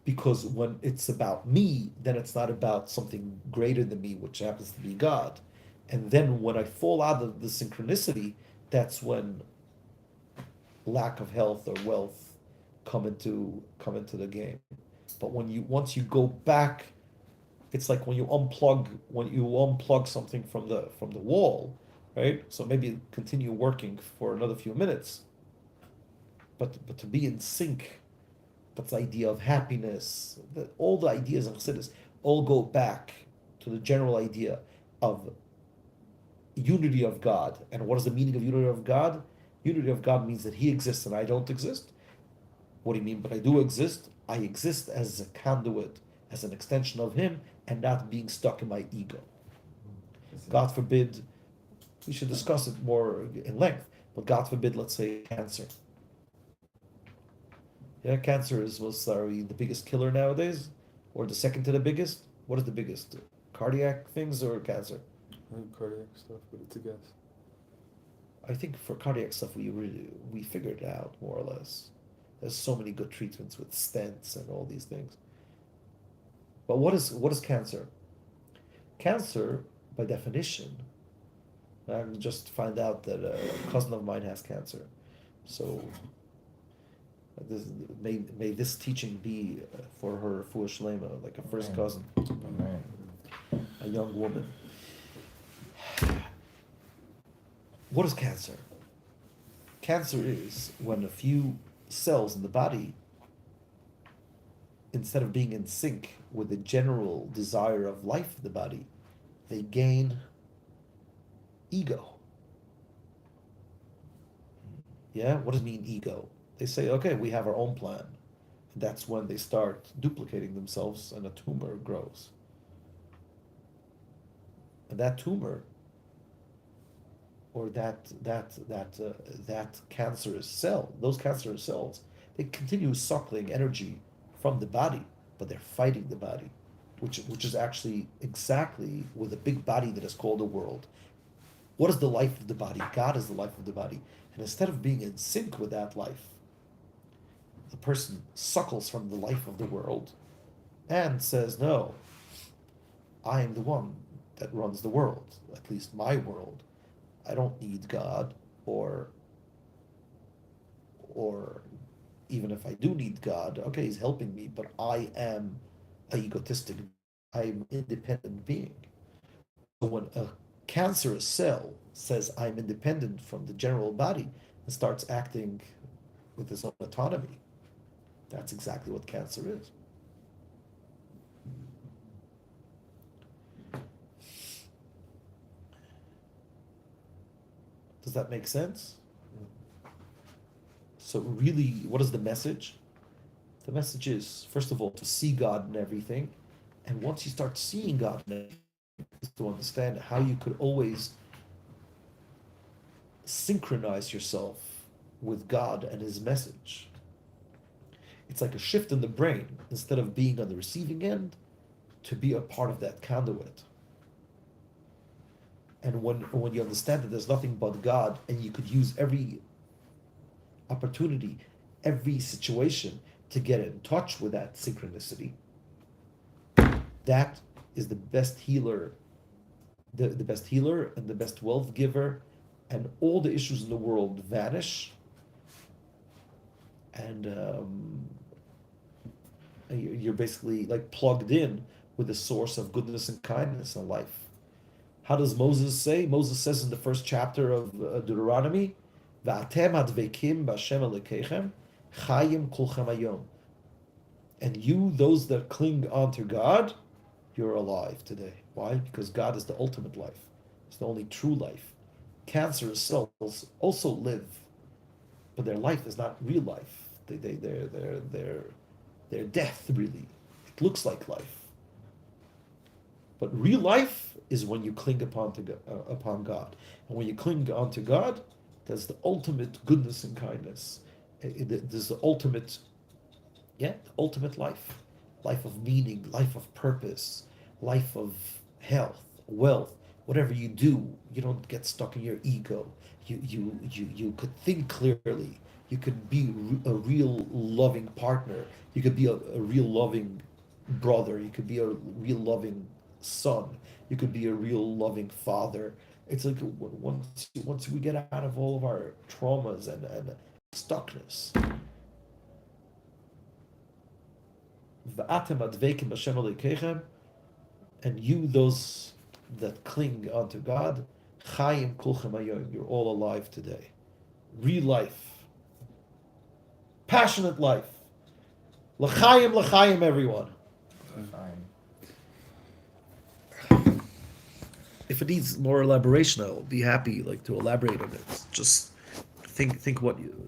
A: Because when it's about me, then it's not about something greater than me, which happens to be God. And then when I fall out of the synchronicity, that's when lack of health or wealth come into the game. But once you go back, it's like when you unplug something from the wall, right? So maybe continue working for another few minutes, but to be in sync. That's the idea of happiness. All the ideas of Chassidus all go back to the general idea of unity of God. And what is the meaning of unity of God? Unity of God means that He exists and I don't exist. What do you mean? But I do exist. I exist as a conduit, as an extension of Him, and not being stuck in my ego. God forbid, we should discuss it more in length, but God forbid, let's say cancer. Yeah, cancer was the biggest killer nowadays, or the second to the biggest. What is the biggest? Cardiac things or cancer?
D: Cardiac stuff, but it's a guess.
A: I think for cardiac stuff, we figured it out more or less. There's so many good treatments with stents and all these things. But what is cancer? Cancer, by definition, I just find out that a cousin of mine has cancer. So this, may this teaching be for her for Shlema, like a first
C: Amen.
A: cousin,
C: Amen.
A: a young woman. What is cancer? Cancer is when a few cells in the body, instead of being in sync with the general desire of life of the body, they gain ego. Yeah, what does it mean ego? They say, okay, we have our own plan. And that's when they start duplicating themselves and a tumor grows. And that tumor, or that cancerous cell, those cancerous cells, they continue suckling energy from the body, but they're fighting the body, which is actually exactly with a big body that is called the world. What is the life of the body? God is the life of the body. And instead of being in sync with that life, the person suckles from the life of the world and says, no, I am the one that runs the world, at least my world. I don't need God, or even if I do need God, okay, he's helping me, but I am egotistic, I'm an independent being. So when a cancerous cell says I'm independent from the general body and starts acting with its own autonomy, that's exactly what cancer is. Does that make sense? So really, what is the message? The message is, first of all, to see God in everything. And once you start seeing God in everything, is to understand how you could always synchronize yourself with God and his message. It's like a shift in the brain. Instead of being on the receiving end, to be a part of that conduit. And when you understand that there's nothing but God, and you could use every opportunity, every situation to get in touch with that synchronicity, that is the best healer, the best healer and the best wealth giver, and all the issues in the world vanish, and you're basically like plugged in with the source of goodness and kindness in life. How does Moses say? Moses says in the first chapter of Deuteronomy, "Va'atem hadvekim b'Hashem Elokeichem, chayim kulchem hayom." And you, those that cling onto God, you're alive today. Why? Because God is the ultimate life. It's the only true life. Cancerous cells also live, but their life is not real life. They're death, really. It looks like life. But real life is when you cling upon God. And when you cling onto God, there's the ultimate goodness and kindness. There's the ultimate, the ultimate life. Life of meaning, life of purpose, life of health, wealth. Whatever you do, you don't get stuck in your ego. You could think clearly. You could be a real loving partner. You could be a real loving brother. You could be a real loving son. You could be a real loving father. It's like once we get out of all of our traumas and stuckness. And you, those that cling onto God, chayim kulchem hayom, you're all alive today. Real life. Passionate life. L'chaim, everyone.
C: Fine.
A: If it needs more elaboration, I'll be happy to elaborate on it. Just think what